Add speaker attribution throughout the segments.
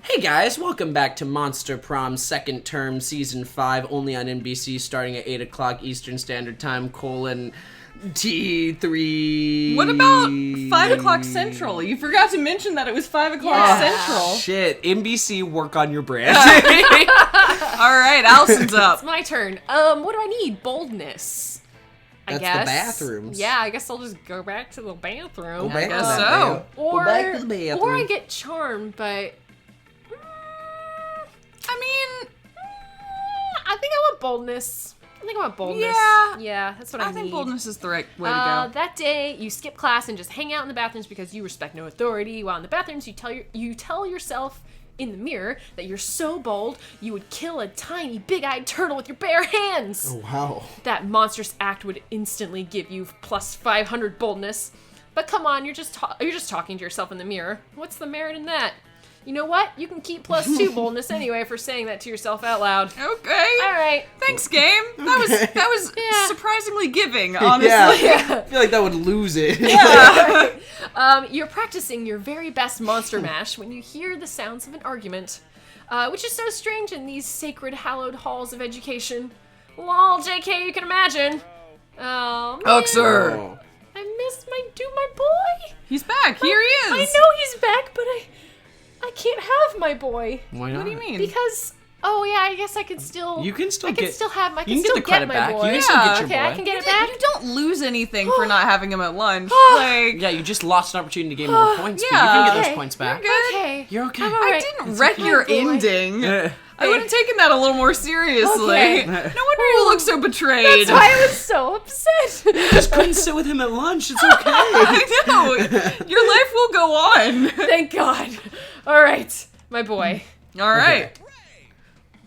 Speaker 1: Hey guys, welcome back to Monster Prom second term season 5, only on NBC, starting at 8 o'clock Eastern Standard Time, T3...
Speaker 2: What about 5 o'clock Central? You forgot to mention that it was 5 o'clock Central.
Speaker 1: Shit, NBC, work on your brand.
Speaker 2: Alright, Allison's up.
Speaker 3: It's my turn. What do I need? Boldness. I
Speaker 1: That's
Speaker 3: guess.
Speaker 1: the bathrooms.
Speaker 3: Yeah, I guess I'll just go back to the bathroom.
Speaker 1: Go back
Speaker 2: I guess
Speaker 1: to that
Speaker 2: so.
Speaker 1: Go back to the bathroom.
Speaker 3: Or I get charmed, but... I think I want boldness. Yeah, that's what I need.
Speaker 2: I think boldness is the right way to go.
Speaker 3: That day, you skip class and just hang out in the bathrooms because you respect no authority. While in the bathrooms, you tell yourself in the mirror that you're so bold, you would kill a tiny, big-eyed turtle with your bare hands.
Speaker 1: Oh, wow.
Speaker 3: That monstrous act would instantly give you plus 500 boldness. But come on, you're just talking to yourself in the mirror. What's the merit in that? You know what? You can keep plus 2 boldness anyway for saying that to yourself out loud.
Speaker 2: Okay.
Speaker 3: All right.
Speaker 2: Thanks, game. That was
Speaker 3: Yeah.
Speaker 2: surprisingly giving, honestly.
Speaker 1: Yeah. I feel like that would lose it.
Speaker 3: You're practicing your very best monster mash when you hear the sounds of an argument, which is so strange in these sacred, hallowed halls of education. Lol, JK, you can imagine. Oh, man.
Speaker 2: Oxer.
Speaker 3: I missed my boy.
Speaker 2: He's back. Here he is.
Speaker 3: I know he's back, but I can't have my boy.
Speaker 1: Why not?
Speaker 2: What do you mean?
Speaker 3: Because, I guess I could still...
Speaker 1: You can still
Speaker 3: I can
Speaker 1: get...
Speaker 3: still have my... I
Speaker 1: you
Speaker 3: can
Speaker 1: can
Speaker 3: still
Speaker 1: get the credit
Speaker 3: my
Speaker 1: back.
Speaker 3: boy.
Speaker 1: You can still get your
Speaker 3: okay,
Speaker 1: boy.
Speaker 3: I can get it back.
Speaker 2: You don't lose anything for not having him at lunch.
Speaker 1: Yeah, you just lost an opportunity to gain more points, but you can get those
Speaker 3: Okay.
Speaker 1: points back.
Speaker 3: Okay.
Speaker 1: You're okay.
Speaker 3: I'm all
Speaker 2: I
Speaker 3: right.
Speaker 2: didn't wreck your
Speaker 3: boy.
Speaker 2: ending.
Speaker 1: Yeah.
Speaker 2: I would have taken that a little more seriously.
Speaker 3: Okay.
Speaker 2: No wonder you look so betrayed.
Speaker 3: That's why I was so upset.
Speaker 1: Just couldn't sit with him at lunch. It's okay.
Speaker 2: I know. Your life will go on.
Speaker 3: Thank God. All right, my boy.
Speaker 2: All right.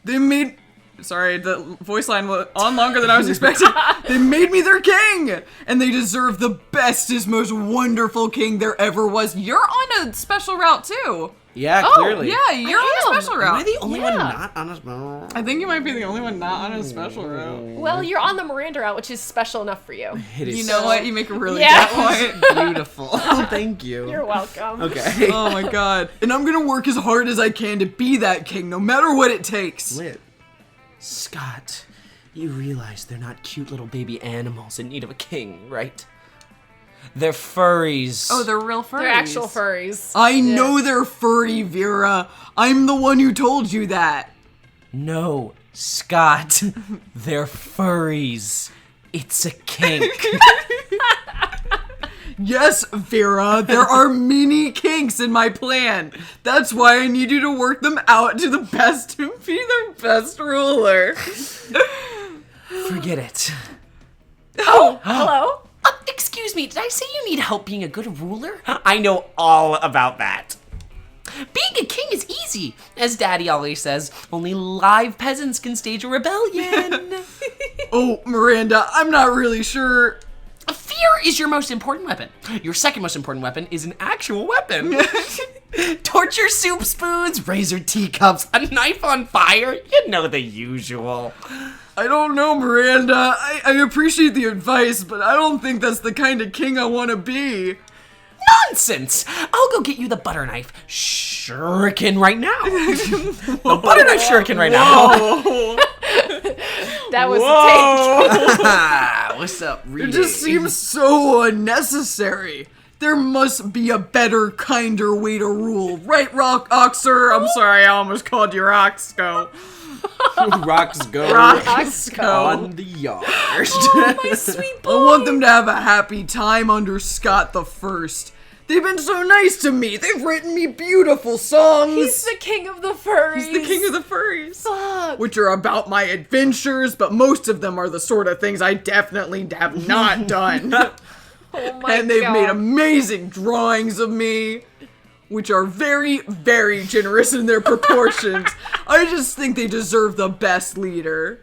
Speaker 2: They made... Sorry, the voice line was on longer than I was expecting. They made me their king! And they deserve the bestest, most wonderful king there ever was. You're on a special route, too.
Speaker 1: Yeah,
Speaker 3: Oh,
Speaker 1: clearly.
Speaker 2: Yeah, you're on a special
Speaker 1: Am I
Speaker 2: route.
Speaker 1: the only one
Speaker 3: Yeah.
Speaker 1: not on a...
Speaker 2: I think you might be the only one not on a special route.
Speaker 3: Well, you're on the Miranda route, which is special enough for you.
Speaker 1: It is
Speaker 2: You know what? You make a really
Speaker 3: Yeah.
Speaker 2: good point.
Speaker 1: beautiful. Thank you.
Speaker 3: You're welcome.
Speaker 1: Okay.
Speaker 2: Oh my god. And I'm gonna work as hard as I can to be that king, no matter what it takes.
Speaker 1: Lit. Scott, you realize they're not cute little baby animals in need of a king, right? They're furries.
Speaker 2: Oh, they're real furries.
Speaker 3: They're actual furries.
Speaker 2: I know they're furry, Vera. I'm the one who told you that.
Speaker 1: No, Scott. They're furries. It's a kink.
Speaker 2: Yes, Vera, there are many kinks in my plan. That's why I need you to work them out to the best to be their best ruler.
Speaker 1: Forget it.
Speaker 3: Oh, hello?
Speaker 1: Excuse me, did I say you need help being a good ruler? I know all about that. Being a king is easy, as Daddy always says. Only live peasants can stage a rebellion.
Speaker 2: Oh, Miranda, I'm not really sure.
Speaker 1: Fear is your most important weapon. Your second most important weapon is an actual weapon. Torture soup spoons, razor teacups, a knife on fire. You know the usual.
Speaker 2: I don't know, Miranda. I appreciate the advice, but I don't think that's the kind of king I want to be.
Speaker 1: Nonsense! I'll go get you the butter knife shuriken right now. The butter knife shuriken right now.
Speaker 3: That was the take.
Speaker 1: What's up,
Speaker 2: It
Speaker 1: Reedy?
Speaker 2: just seems so unnecessary. There must be a better, kinder way to rule. Right, Oxer? I'm sorry, I almost called you Roxco.
Speaker 1: Rocks go
Speaker 2: Roxco.
Speaker 1: on the yard.
Speaker 3: Oh, my sweet boy.
Speaker 2: I want them to have a happy time under Scott the First. They've been so nice to me. They've written me beautiful songs.
Speaker 3: He's the king of the furries.
Speaker 2: He's the king of the furries.
Speaker 3: Fuck.
Speaker 2: Which are about my adventures, but most of them are the sort of things I definitely have not done.
Speaker 3: Oh my
Speaker 2: And they've
Speaker 3: God.
Speaker 2: made amazing drawings of me, which are very, very generous in their proportions. I just think they deserve the best leader.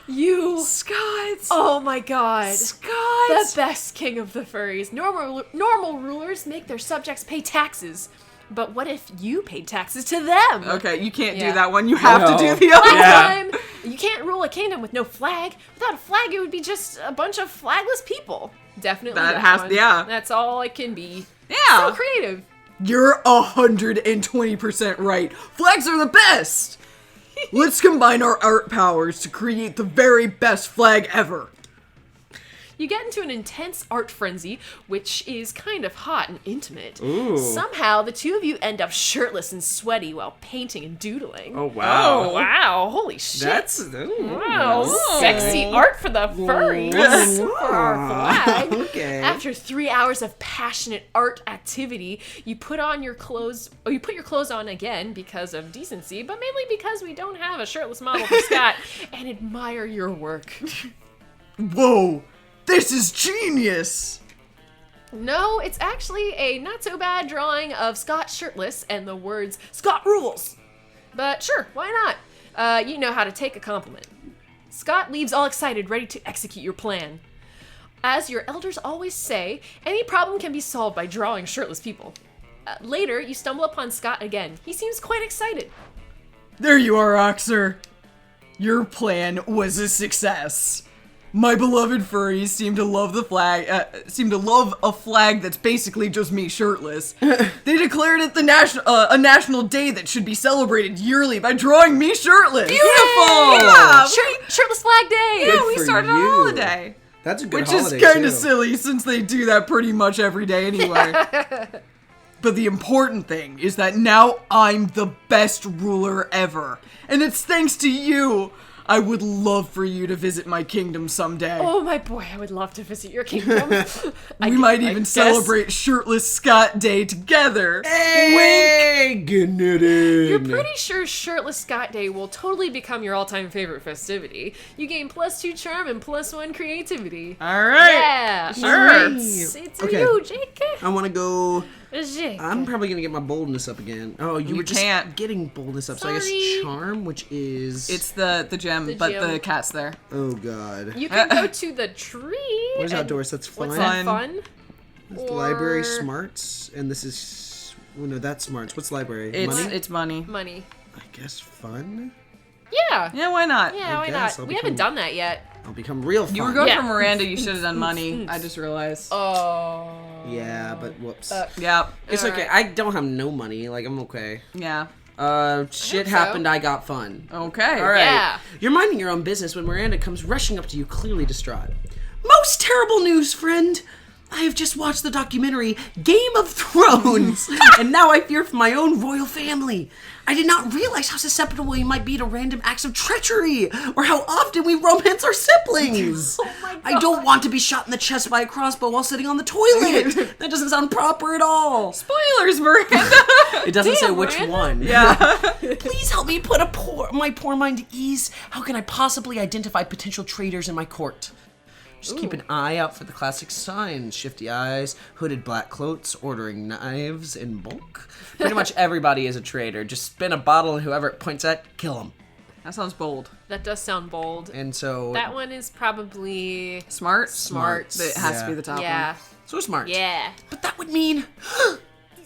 Speaker 3: You.
Speaker 2: Scott!
Speaker 3: Oh my God.
Speaker 2: Scott!
Speaker 3: The best king of the furries. Normal rulers make their subjects pay taxes. But what if you paid taxes to them?
Speaker 2: Okay, you can't
Speaker 3: Yeah.
Speaker 2: do that one. You have to do
Speaker 1: No.
Speaker 2: the other
Speaker 3: One
Speaker 2: one.
Speaker 3: time, you can't rule a kingdom with no flag. Without a flag, it would be just a bunch of flagless people. Definitely
Speaker 2: That
Speaker 3: that
Speaker 2: has-
Speaker 3: one.
Speaker 2: yeah.
Speaker 3: That's all it can be.
Speaker 2: Yeah.
Speaker 3: So creative.
Speaker 2: You're 120% right. Flags are the best. Let's combine our art powers to create the very best flag ever.
Speaker 3: You get into an intense art frenzy, which is kind of hot and intimate.
Speaker 1: Ooh.
Speaker 3: Somehow, the two of you end up shirtless and sweaty while painting and doodling.
Speaker 1: Oh, wow.
Speaker 3: Oh, wow. Holy shit.
Speaker 1: That's...
Speaker 3: Wow. Sexy art for the furries. For our flag.
Speaker 1: Okay.
Speaker 3: After 3 hours of passionate art activity, you put on your clothes, or you put your clothes on again because of decency, but mainly because we don't have a shirtless model for Scott, and admire your work.
Speaker 2: Whoa, this is genius.
Speaker 3: No, it's actually a not-so-bad drawing of Scott shirtless and the words, Scott rules! But sure, why not? You know how to take a compliment. Scott leaves all excited, ready to execute your plan. As your elders always say, any problem can be solved by drawing shirtless people. Later, you stumble upon Scott again. He seems quite excited.
Speaker 2: There you are, Oxer. Your plan was a success. My beloved furries seem to love the flag. Seem to love a flag that's basically just me shirtless. They declared it a national day that should be celebrated yearly by drawing me shirtless.
Speaker 3: Beautiful!
Speaker 2: Yeah,
Speaker 3: Shirtless Flag Day!
Speaker 2: yeah, we
Speaker 1: for
Speaker 2: started a
Speaker 1: you.
Speaker 2: holiday.
Speaker 1: That's a good
Speaker 2: Which is
Speaker 1: holiday,
Speaker 2: kind of
Speaker 1: too.
Speaker 2: silly since they do that pretty much every day anyway. But the important thing is that now I'm the best ruler ever. And it's thanks to you. I would love for you to visit my kingdom someday.
Speaker 3: Oh my boy, I would love to visit your kingdom.
Speaker 2: We might even celebrate Shirtless Scott Day together.
Speaker 1: Hey, getting it in.
Speaker 3: You're pretty sure Shirtless Scott Day will totally become your all-time favorite festivity. You gain +2 charm and +1 creativity.
Speaker 2: All right.
Speaker 3: Yeah,
Speaker 2: Sure.
Speaker 3: It's
Speaker 1: Okay.
Speaker 3: you, Jake.
Speaker 1: I want to go...
Speaker 3: Jake.
Speaker 1: I'm probably going to get my boldness up again. Oh, you were just
Speaker 2: can't.
Speaker 1: getting boldness up. So I
Speaker 3: Sorry.
Speaker 1: guess charm, which is...
Speaker 2: It's the gem,
Speaker 3: The
Speaker 2: but
Speaker 3: gem.
Speaker 2: the cat's there.
Speaker 1: Oh, God.
Speaker 3: You can go to the tree.
Speaker 1: Where's
Speaker 3: and-
Speaker 1: outdoors? That's fun.
Speaker 3: What's that fun?
Speaker 1: That's the library smarts, and this is... Oh, no, that's smarts. What's library? Money?
Speaker 2: It's money.
Speaker 3: Money.
Speaker 1: I guess fun?
Speaker 3: Yeah.
Speaker 2: Yeah, why not?
Speaker 3: Yeah, why
Speaker 1: guess
Speaker 3: not?
Speaker 1: I'll
Speaker 3: We haven't
Speaker 1: become-
Speaker 3: done that yet.
Speaker 1: I'll become real fun.
Speaker 2: You were going
Speaker 3: Yeah.
Speaker 2: for Miranda, you should have done money. I just realized.
Speaker 3: Oh.
Speaker 1: Yeah, but whoops.
Speaker 2: Yeah.
Speaker 1: It's okay.
Speaker 3: alright.
Speaker 1: I don't have no money. Like, I'm okay.
Speaker 2: Yeah.
Speaker 1: Shit
Speaker 3: so.
Speaker 1: happened. I got fun.
Speaker 2: Okay.
Speaker 1: All right.
Speaker 3: Yeah.
Speaker 1: You're minding your own business when Miranda comes rushing up to you, clearly distraught. Most terrible news, friend. I have just watched the documentary Game of Thrones, and now I fear for my own royal family. I did not realize how susceptible we might be to random acts of treachery, or how often we romance our siblings.
Speaker 3: Oh my
Speaker 1: I don't want to be shot in the chest by a crossbow while sitting on the toilet. That doesn't sound proper at all.
Speaker 2: Spoilers, Miranda.
Speaker 1: It doesn't say which
Speaker 3: Miranda.
Speaker 1: one.
Speaker 2: Yeah.
Speaker 1: Please help me put my poor mind at ease. How can I possibly identify potential traitors in my court? Just keep an eye out for the classic signs. Shifty eyes, hooded black cloaks, ordering knives in bulk. Pretty much everybody is a traitor. Just spin a bottle and whoever it points at, kill him.
Speaker 2: That sounds bold.
Speaker 3: That does sound bold.
Speaker 1: And so...
Speaker 3: That one is probably
Speaker 2: Smart?
Speaker 3: smart.
Speaker 2: It has to be the top
Speaker 3: Yeah.
Speaker 1: So smart.
Speaker 3: Yeah.
Speaker 1: But that would mean...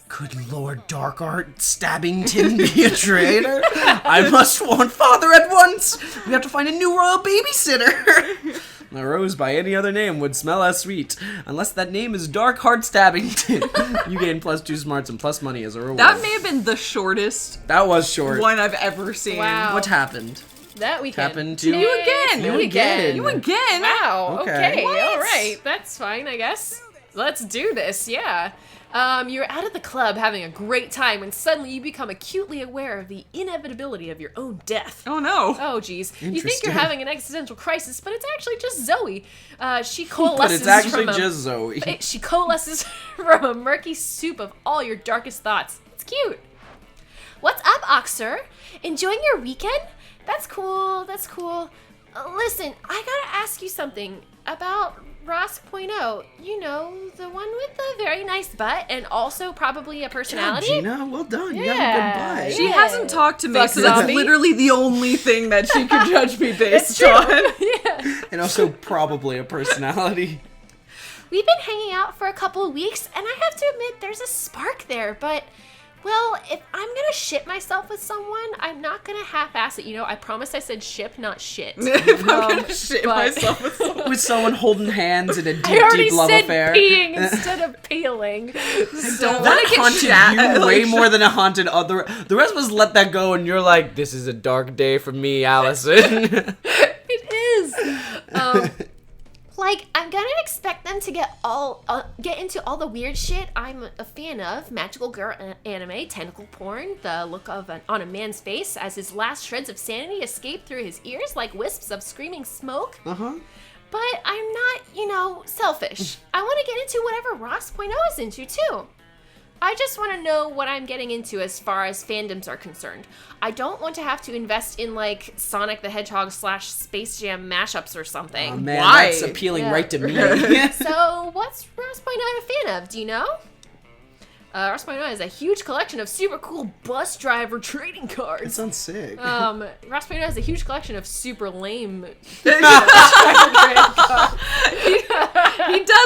Speaker 1: Could Lord Darkart Stabbington be a traitor? I must warn Father at once. We have to find a new royal babysitter. A rose by any other name would smell as sweet, unless that name is Darkheart Stabbington. You gain +2 smarts and plus money as a reward.
Speaker 2: That may have been the shortest
Speaker 1: That was short.
Speaker 2: one I've ever seen.
Speaker 3: Wow.
Speaker 1: What happened?
Speaker 3: That weekend.
Speaker 1: Happened to
Speaker 2: You again.
Speaker 1: You again.
Speaker 2: You again.
Speaker 3: Wow.
Speaker 1: Okay.
Speaker 3: Okay.
Speaker 1: What?
Speaker 3: All right. That's fine, I guess. Let's do this. Yeah. You're out at the club having a great time when suddenly you become acutely aware of the inevitability of your own death.
Speaker 2: Oh no.
Speaker 3: Oh, geez. You think
Speaker 1: Interesting.
Speaker 3: you're having an existential crisis, but it's actually just Zoe. She
Speaker 1: But
Speaker 3: coalesces
Speaker 1: it's actually
Speaker 3: from
Speaker 1: just Zoe.
Speaker 3: She coalesces from a murky soup of all your darkest thoughts. It's cute. What's up, Oxer? Enjoying your weekend? That's cool. That's cool. Listen, I gotta ask you something about Ross.0. You know, the one with the very nice butt and also probably a personality.
Speaker 1: Gina, well done. You have a
Speaker 3: Yeah.
Speaker 1: good butt.
Speaker 2: She hasn't talked to me,
Speaker 3: Fuck
Speaker 2: so that's
Speaker 3: zombie.
Speaker 2: literally the only thing that she could judge me based
Speaker 3: true.
Speaker 2: on.
Speaker 3: Yeah.
Speaker 1: And also probably a personality.
Speaker 3: We've been hanging out for a couple of weeks, and I have to admit there's a spark there, but Well, if I'm gonna ship myself with someone, I'm not gonna half-ass it. I promised I said ship, not shit.
Speaker 2: If I'm gonna shit
Speaker 3: but-
Speaker 2: myself with someone.
Speaker 1: With someone holding hands in a deep,
Speaker 3: I already
Speaker 1: deep love
Speaker 3: said
Speaker 1: affair.
Speaker 3: peeing instead of peeling.
Speaker 2: Don't
Speaker 1: That
Speaker 2: want to get
Speaker 1: haunted
Speaker 2: shat.
Speaker 1: you way more than it haunted other. The rest of us let that go, and you're like, "This is a dark day for me, Allison."
Speaker 3: It is. I'm gonna expect them to get into all the weird shit I'm a fan of: magical girl anime, tentacle porn, the look on a man's face as his last shreds of sanity escape through his ears like wisps of screaming smoke. But I'm not, selfish. I want to get into whatever Ross.0 is into too. I just want to know what I'm getting into as far as fandoms are concerned. I don't want to have to invest in Sonic the Hedgehog / Space Jam mashups or something.
Speaker 1: Oh, man,
Speaker 2: Why?
Speaker 1: that's appealing
Speaker 3: Yeah.
Speaker 1: right to me.
Speaker 3: So, what's Ross.0 a fan of? Do you know? Ross.0 has a huge collection of super cool bus driver trading
Speaker 1: That
Speaker 3: cards.
Speaker 1: sounds sick.
Speaker 3: Ross.0 has a huge collection of super lame.
Speaker 2: He does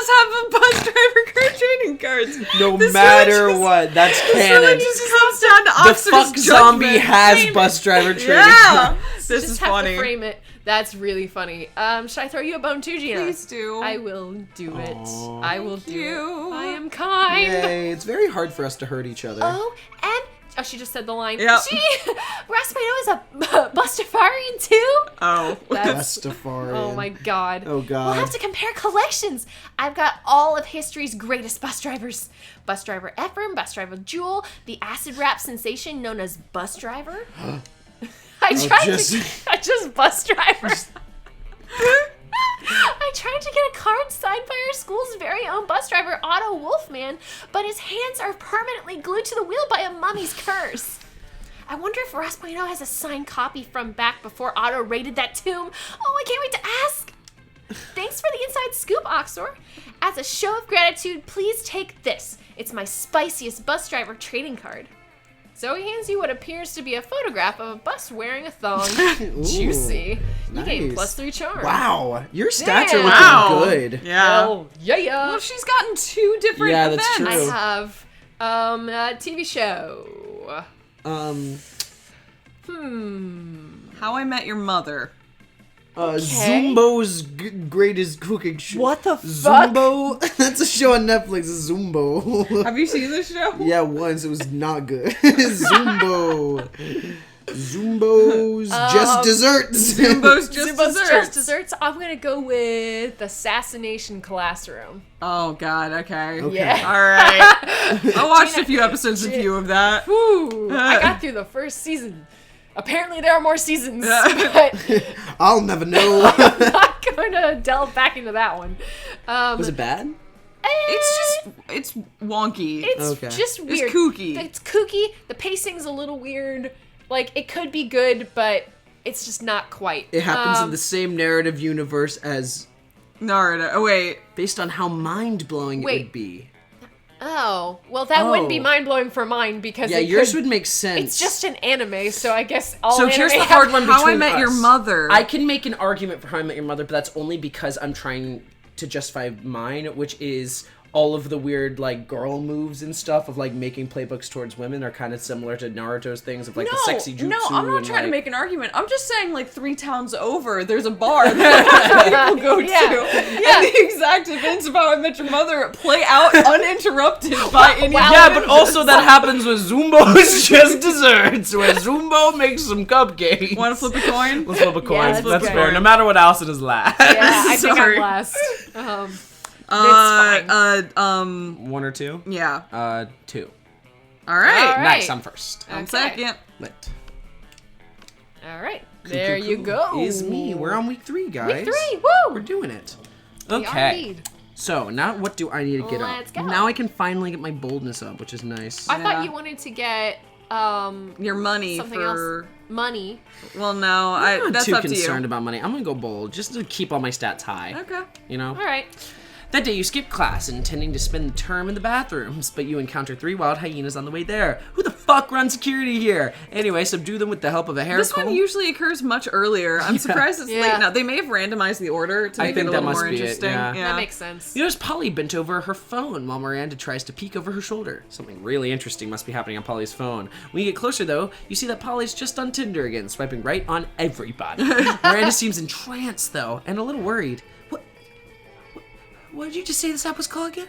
Speaker 2: have a bus driver card trading cards.
Speaker 1: No
Speaker 2: This
Speaker 1: matter
Speaker 2: really just-
Speaker 1: what, that's
Speaker 2: This really
Speaker 1: canon.
Speaker 2: just comes down to
Speaker 1: The
Speaker 2: Oxford's
Speaker 1: fuck zombie
Speaker 2: judgment.
Speaker 1: has bus driver training.
Speaker 2: Yeah, this
Speaker 3: Just
Speaker 2: is
Speaker 3: have
Speaker 2: funny.
Speaker 3: to frame it. That's really funny. Should I throw you a bone too, Gina?
Speaker 2: Please do.
Speaker 3: I will do it.
Speaker 1: Aw.
Speaker 3: I will do
Speaker 2: you.
Speaker 3: it. I am kind.
Speaker 1: Yay, it's very hard for us to hurt each other.
Speaker 3: Oh, she just said the line.
Speaker 2: Yep.
Speaker 3: Ross.0 is a Bustafarian too?
Speaker 2: Oh.
Speaker 3: That's,
Speaker 1: Rastafarian.
Speaker 3: oh my god.
Speaker 1: Oh, God.
Speaker 3: We'll have to compare collections. I've got all of history's greatest bus drivers. Bus driver Ephraim, bus driver Jewel, the acid rap sensation known as Bus Driver. I just bus drivers. I tried to get a card signed by our school's very own bus driver, Otto Wolfman, but his hands are permanently glued to the wheel by a mummy's curse. I wonder if Ross.0 has a signed copy from back before Otto raided that tomb. Oh, I can't wait to ask. Thanks for the inside scoop, Oxor. As a show of gratitude, please take this. It's my spiciest bus driver trading card. Zoe hands you what appears to be a photograph of a bus wearing a thong. Juicy. You gain
Speaker 1: nice.
Speaker 3: +3 charm.
Speaker 1: Wow, your stats
Speaker 3: Damn.
Speaker 1: are
Speaker 2: Wow.
Speaker 1: looking good.
Speaker 2: Yeah.
Speaker 3: Oh, yeah.
Speaker 2: Well, she's gotten 2 different
Speaker 1: Yeah, that's
Speaker 2: events.
Speaker 1: true.
Speaker 3: I have a TV show.
Speaker 2: How I Met Your Mother.
Speaker 1: Zumbo's greatest cooking show.
Speaker 3: What the fuck?
Speaker 1: Zumbo? That's a show on Netflix. Zumbo.
Speaker 2: Have you seen this show?
Speaker 1: Yeah, once. It was not good. Zumbo. Zumbo's just desserts.
Speaker 2: Zumbo's Just
Speaker 3: Zumbo's
Speaker 2: Desserts.
Speaker 3: Just Desserts. I'm gonna go with Assassination Classroom.
Speaker 2: Oh, God, okay.
Speaker 3: Yeah.
Speaker 2: All right. I watched a few episodes of you of that.
Speaker 3: Whew, I got through the first season. Apparently there are more seasons, but
Speaker 1: I'll never know.
Speaker 3: I'm not going to delve back into that one.
Speaker 1: Was it bad?
Speaker 2: It's wonky.
Speaker 3: It's
Speaker 1: Okay.
Speaker 3: just weird.
Speaker 2: kooky.
Speaker 3: It's kooky. The pacing's a little weird. It could be good, but it's just not quite.
Speaker 1: It happens in the same narrative universe as
Speaker 2: Naruto. Oh, wait.
Speaker 1: based on how mind-blowing it
Speaker 3: Wait.
Speaker 1: would be.
Speaker 3: Oh, well, that wouldn't be
Speaker 1: Oh.
Speaker 3: mind-blowing for mine because
Speaker 1: Yeah,
Speaker 3: it
Speaker 1: yours
Speaker 3: could-
Speaker 1: would make sense.
Speaker 3: It's just an anime, so I guess all
Speaker 2: So
Speaker 3: anime
Speaker 2: here's the
Speaker 3: have-
Speaker 1: hard one
Speaker 2: How I
Speaker 1: between
Speaker 2: Met Your
Speaker 1: us.
Speaker 2: Mother.
Speaker 1: I can make an argument for How I Met Your Mother, but that's only because I'm trying to justify mine, which is all of the weird girl moves and stuff of making playbooks towards women are kind of similar to Naruto's things of the sexy jutsu.
Speaker 2: No, I'm not
Speaker 1: and,
Speaker 2: trying to make an argument. I'm just saying, 3 towns over, there's a bar that people go
Speaker 3: Yeah.
Speaker 2: to. And the exact events of How I Met Your Mother play out uninterrupted by any
Speaker 1: Yeah, but also that happens with Zumbo's Just Desserts, where Zumbo makes some cupcakes.
Speaker 2: Want to flip a coin?
Speaker 1: Let's flip a coin.
Speaker 3: let's
Speaker 1: That's
Speaker 3: flip a
Speaker 1: fair.
Speaker 2: coin.
Speaker 1: No matter what Allison is last.
Speaker 3: Yeah, I think
Speaker 2: Sorry.
Speaker 3: I'm last. It's fine.
Speaker 1: 1 or 2?
Speaker 2: Yeah.
Speaker 1: 2.
Speaker 2: All right.
Speaker 3: All right.
Speaker 1: Nice, I'm first.
Speaker 2: I'm
Speaker 3: Okay.
Speaker 2: second.
Speaker 1: Lit.
Speaker 3: All right, there you go.
Speaker 1: Is me. We're on week 3, guys.
Speaker 3: Week 3, woo!
Speaker 1: We're doing it.
Speaker 3: We are
Speaker 1: Okay.
Speaker 3: indeed.
Speaker 1: So, now what do I need to get
Speaker 3: Let's
Speaker 1: up?
Speaker 3: go.
Speaker 1: Now I can finally get my boldness up, which is nice.
Speaker 3: I
Speaker 2: Yeah.
Speaker 3: thought you wanted to get
Speaker 2: Your money
Speaker 3: something
Speaker 2: for.
Speaker 3: else. Money.
Speaker 2: Well, no.
Speaker 1: I'm not
Speaker 2: That's
Speaker 1: too
Speaker 2: up to
Speaker 1: concerned
Speaker 2: you.
Speaker 1: about money. I'm gonna go bold, just to keep all my stats high.
Speaker 2: Okay.
Speaker 1: You know?
Speaker 3: All right.
Speaker 1: That day you skip class, intending to spend the term in the bathrooms, but you encounter 3 wild hyenas on the way there. Who the fuck runs security here? Anyway, subdue them with the help of a hair
Speaker 2: This
Speaker 1: comb.
Speaker 2: one usually occurs much earlier. I'm surprised it's late now. They may have randomized the order to make it a little more interesting.
Speaker 3: That makes sense.
Speaker 1: You notice Polly bent over her phone while Miranda tries to peek over her shoulder. Something really interesting must be happening on Polly's phone. When you get closer, though, you see that Polly's just on Tinder again, swiping right on everybody. Miranda seems entranced, though, and a little worried. What did you just say this app was called again?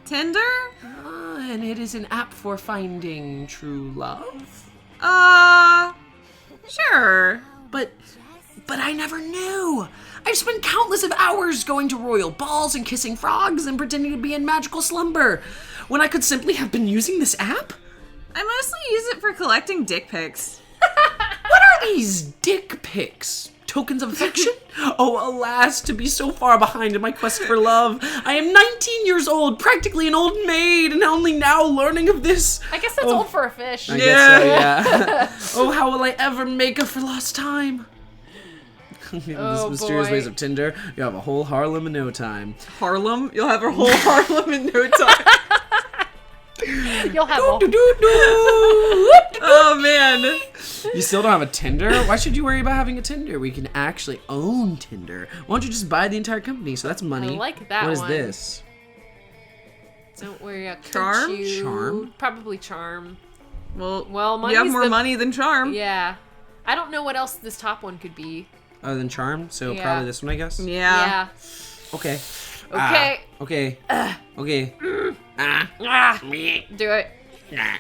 Speaker 2: Tinder?
Speaker 1: And it is an app for finding true love?
Speaker 2: Sure.
Speaker 1: But I never knew. I've spent countless of hours going to royal balls and kissing frogs and pretending to be in magical slumber, when I could simply have been using this app?
Speaker 2: I mostly use it for collecting dick pics.
Speaker 1: What are these dick pics? Tokens of affection? Oh, alas, to be so far behind in my quest for love. I am 19 years old, practically an old maid, and only now learning of this.
Speaker 3: I guess that's old for a fish.
Speaker 1: I guess so, yeah. Oh, how will I ever make up for lost time? These mysterious ways of Tinder. You have a whole Harlem in no time.
Speaker 2: Harlem? You'll have a whole Harlem in no time.
Speaker 3: You'll have a...
Speaker 2: Oh, man.
Speaker 1: You still don't have a Tinder? Why should you worry about having a Tinder? We can actually own Tinder. Why don't you just buy the entire company? So that's money.
Speaker 3: I like that
Speaker 1: What is
Speaker 3: one.
Speaker 1: this?
Speaker 3: Don't worry,
Speaker 2: Charm?
Speaker 1: Charm?
Speaker 3: Probably charm.
Speaker 2: Well,
Speaker 3: money's
Speaker 2: you have more
Speaker 3: the-
Speaker 2: money than charm.
Speaker 3: Yeah. I don't know what else this top one could be.
Speaker 1: Other than charm? So
Speaker 3: Yeah.
Speaker 1: probably this one, I guess?
Speaker 2: Yeah.
Speaker 1: Okay.
Speaker 3: Okay.
Speaker 1: Okay. Okay.
Speaker 3: Do it.
Speaker 2: Yeah.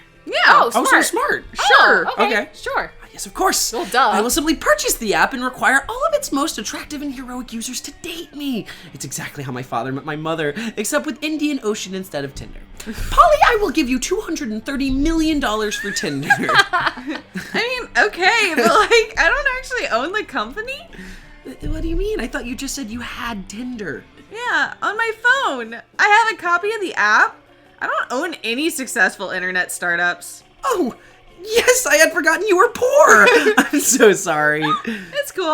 Speaker 3: Oh,
Speaker 1: Oh,
Speaker 3: smart.
Speaker 1: so smart.
Speaker 2: Sure.
Speaker 3: Oh, okay.
Speaker 1: Okay.
Speaker 3: Sure.
Speaker 1: Yes, of course.
Speaker 3: Well, duh.
Speaker 1: I will simply purchase the app and require all of its most attractive and heroic users to date me. It's exactly how my father met my mother, except with Indian Ocean instead of Tinder. Polly, I will give you $230 million for Tinder.
Speaker 2: I mean, okay, but like, I don't actually own the company.
Speaker 1: What do you mean? I thought you just said you had Tinder.
Speaker 2: Yeah, on my phone. I have a copy of the app. I don't own any successful internet startups.
Speaker 1: Oh, yes, I had forgotten you were poor. I'm so sorry.
Speaker 2: It's cool.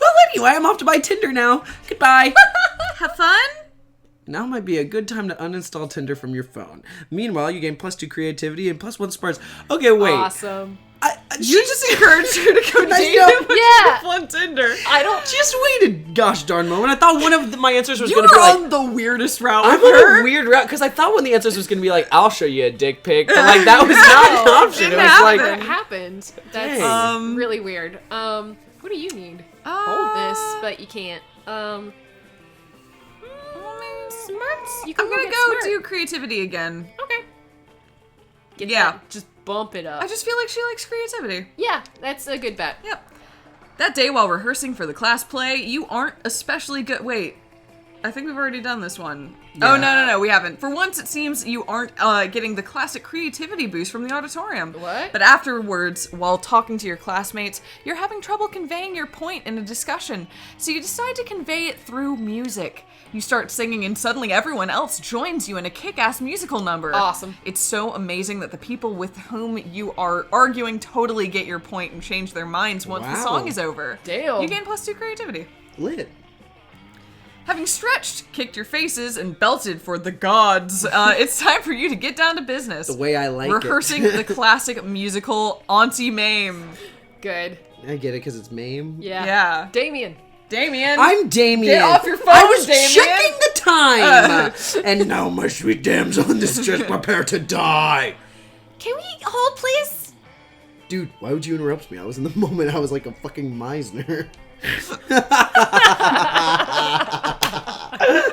Speaker 1: Well, anyway, I'm off to buy Tinder now. Goodbye.
Speaker 2: Have fun?
Speaker 1: Now might be a good time to uninstall Tinder from your phone. Meanwhile, you gain +2 creativity and +1 smarts. Okay, wait.
Speaker 3: Awesome.
Speaker 2: You just encouraged her to go date
Speaker 1: know.
Speaker 2: him
Speaker 3: Yeah.
Speaker 2: on Tinder.
Speaker 3: I don't...
Speaker 1: Just wait a gosh darn moment. I thought one of my answers was
Speaker 2: You
Speaker 1: going to
Speaker 2: were
Speaker 1: be like...
Speaker 2: on the weirdest route
Speaker 1: I'm
Speaker 2: with
Speaker 1: on
Speaker 2: her.
Speaker 1: a weird route, because I thought one of the answers was going to be like, I'll show you a dick pic. But like, that was not an option. It
Speaker 2: didn't
Speaker 1: was like...
Speaker 3: What happened? That's
Speaker 1: Dang.
Speaker 3: really weird. What do you need? Hold this, but you can't. Smarts? You can
Speaker 2: I'm gonna
Speaker 3: get
Speaker 2: go
Speaker 3: smart.
Speaker 2: do creativity again.
Speaker 3: Okay. Get
Speaker 2: Yeah.
Speaker 3: that- just bump it up.
Speaker 2: I just feel like she likes creativity.
Speaker 3: Yeah, that's a good bet.
Speaker 2: Yep. That day while rehearsing for the class play, you aren't especially good. Wait, I think we've already done this one.
Speaker 1: Yeah.
Speaker 2: Oh, no, we haven't. For once, it seems you aren't getting the classic creativity boost from the auditorium.
Speaker 3: What?
Speaker 2: But afterwards, while talking to your classmates, you're having trouble conveying your point in a discussion, so you decide to convey it through music. You start singing, and suddenly everyone else joins you in a kick-ass musical number.
Speaker 3: Awesome.
Speaker 2: It's so amazing that the people with whom you are arguing totally get your point and change their minds once the
Speaker 1: Wow.
Speaker 2: song is over.
Speaker 3: Damn.
Speaker 2: You gain +2 creativity.
Speaker 1: Lit.
Speaker 2: Having stretched, kicked your faces, and belted for the gods, it's time for you to get down to business.
Speaker 1: The way I like
Speaker 2: Rehearsing
Speaker 1: it.
Speaker 2: the classic musical Auntie Mame.
Speaker 3: Good.
Speaker 1: I get it, because it's Mame.
Speaker 3: Yeah.
Speaker 2: Yeah.
Speaker 3: Damien.
Speaker 2: Damien.
Speaker 1: I'm Damien.
Speaker 2: Get off your phone,
Speaker 1: I was
Speaker 2: Damien.
Speaker 1: checking the time. And now, my sweet damsel in distress, prepare to die.
Speaker 3: Can we hold, please?
Speaker 1: Dude, why would you interrupt me? I was in the moment. I was like a fucking Meisner.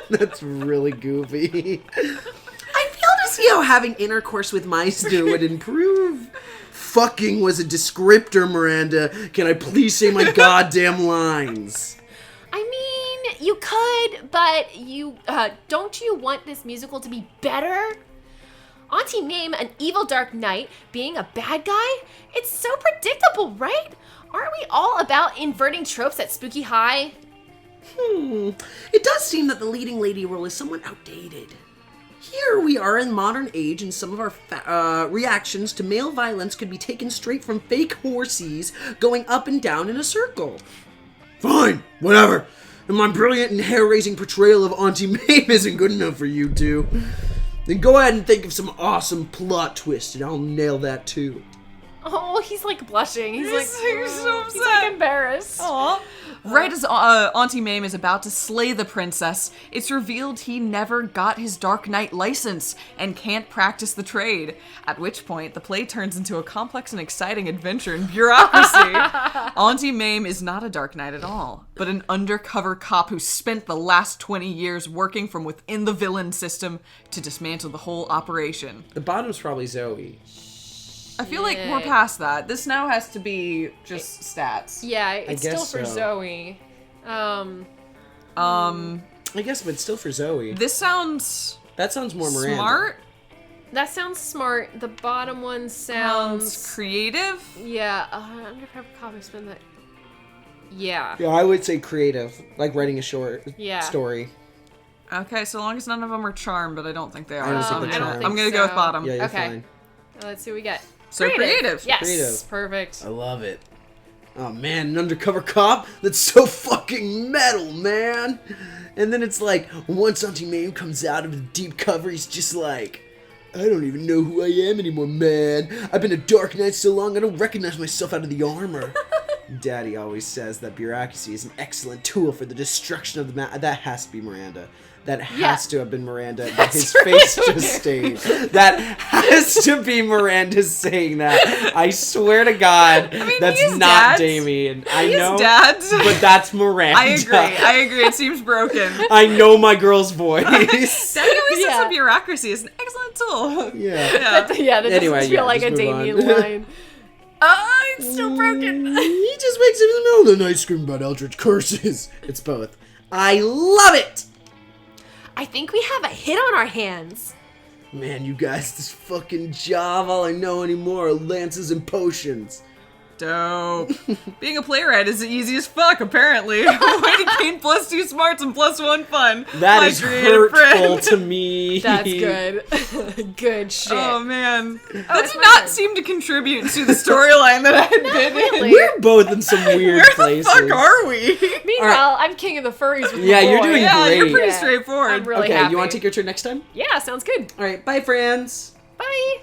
Speaker 1: That's really goofy. I fail to see how having intercourse with Meisner would improve. Fucking was a descriptor, Miranda. Can I please say my goddamn lines?
Speaker 3: I mean, you could, but you, don't you want this musical to be better? Auntie Mame, an evil dark knight, being a bad guy? It's so predictable, right? Aren't we all about inverting tropes at Spooky High?
Speaker 1: It does seem that the leading lady role is somewhat outdated. Here we are in modern age, and some of our reactions to male violence could be taken straight from fake horsies going up and down in a circle. Fine, whatever.
Speaker 4: and my brilliant and hair-raising portrayal of Auntie Mame isn't good enough for you two, then go ahead and think of some awesome plot twist, and I'll nail that too.
Speaker 3: Oh, he's like blushing. He's like
Speaker 2: so upset.
Speaker 3: He's like embarrassed.
Speaker 2: Aw. Right as Auntie Mame is about to slay the princess, it's revealed he never got his Dark Knight license and can't practice the trade. At which point, the play turns into a complex and exciting adventure in bureaucracy. Auntie Mame is not a Dark Knight at all, but an undercover cop who spent the last 20 years working from within the villain system to dismantle the whole operation.
Speaker 4: The bottom's probably Zoe.
Speaker 2: I feel like we're past that. This now has to be just stats.
Speaker 3: Yeah, it's still
Speaker 4: guess
Speaker 3: for
Speaker 4: so.
Speaker 3: Zoe.
Speaker 4: I guess, but still for Zoe.
Speaker 2: This sounds
Speaker 4: That sounds more Miranda.
Speaker 2: smart.
Speaker 3: That sounds smart. The bottom one sounds
Speaker 2: creative.
Speaker 3: yeah. Undercover cop who spent that. Yeah.
Speaker 4: Yeah, I would say creative, like writing a short story.
Speaker 2: Okay, so long as none of them are charmed, but I don't think they are.
Speaker 4: I don't think
Speaker 2: so
Speaker 4: they're
Speaker 3: I don't
Speaker 4: charmed.
Speaker 3: think
Speaker 2: I'm gonna go with
Speaker 3: so.
Speaker 2: bottom.
Speaker 4: Yeah, you're
Speaker 3: Okay.
Speaker 4: fine.
Speaker 3: Let's see what we get.
Speaker 2: So creative.
Speaker 3: Yes.
Speaker 4: Creative.
Speaker 3: Perfect.
Speaker 4: I love it. Oh man, an undercover cop? That's so fucking metal, man! And then it's like, once Auntie Mame comes out of the deep cover, he's just like, I don't even know who I am anymore, man. I've been a Dark Knight so long, I don't recognize myself out of the armor. Daddy always says that bureaucracy is an excellent tool for the destruction of the That has to be Miranda. That has to have been Miranda. That his face just stayed. That has to be Miranda saying that. I swear to God, that's not
Speaker 2: dads.
Speaker 4: Damien. I know,
Speaker 2: dads.
Speaker 4: but that's Miranda.
Speaker 2: I agree. It seems broken.
Speaker 4: I know my girl's voice.
Speaker 2: Daddy always says
Speaker 3: Yeah.
Speaker 2: the bureaucracy is an excellent tool.
Speaker 4: Yeah.
Speaker 3: Yeah, that
Speaker 4: Anyway,
Speaker 3: doesn't feel like a
Speaker 4: just move
Speaker 3: Damien
Speaker 4: on.
Speaker 3: line. It's still broken.
Speaker 4: He just wakes up in the middle of the night screaming about eldritch curses. It's both. I love it!
Speaker 3: I think we have a hit on our hands.
Speaker 4: Man, you guys, this fucking job, all I know anymore are lances and potions.
Speaker 2: Dope. Being a playwright is easy as fuck, apparently. Way to gain +2 smarts and +1 fun.
Speaker 4: That
Speaker 2: My
Speaker 4: is
Speaker 2: creative
Speaker 4: hurtful
Speaker 2: friend.
Speaker 4: to me.
Speaker 3: That's good. Good shit.
Speaker 2: Oh man, that
Speaker 3: that's
Speaker 2: did
Speaker 3: my
Speaker 2: not
Speaker 3: turn.
Speaker 2: seem to contribute to the storyline that I had been in.
Speaker 3: Really?
Speaker 4: We're both in some weird
Speaker 2: Where
Speaker 4: places.
Speaker 2: the fuck are we?
Speaker 3: Meanwhile, I'm king of the furries with
Speaker 4: Yeah,
Speaker 3: my
Speaker 4: you're
Speaker 3: boy.
Speaker 4: doing
Speaker 2: Yeah, you're
Speaker 4: great.
Speaker 2: pretty
Speaker 3: Yeah.
Speaker 2: straightforward.
Speaker 3: I'm really
Speaker 4: Okay,
Speaker 3: happy.
Speaker 4: you want to take your turn next time?
Speaker 3: Yeah, sounds good.
Speaker 4: Alright, bye friends.
Speaker 3: Bye.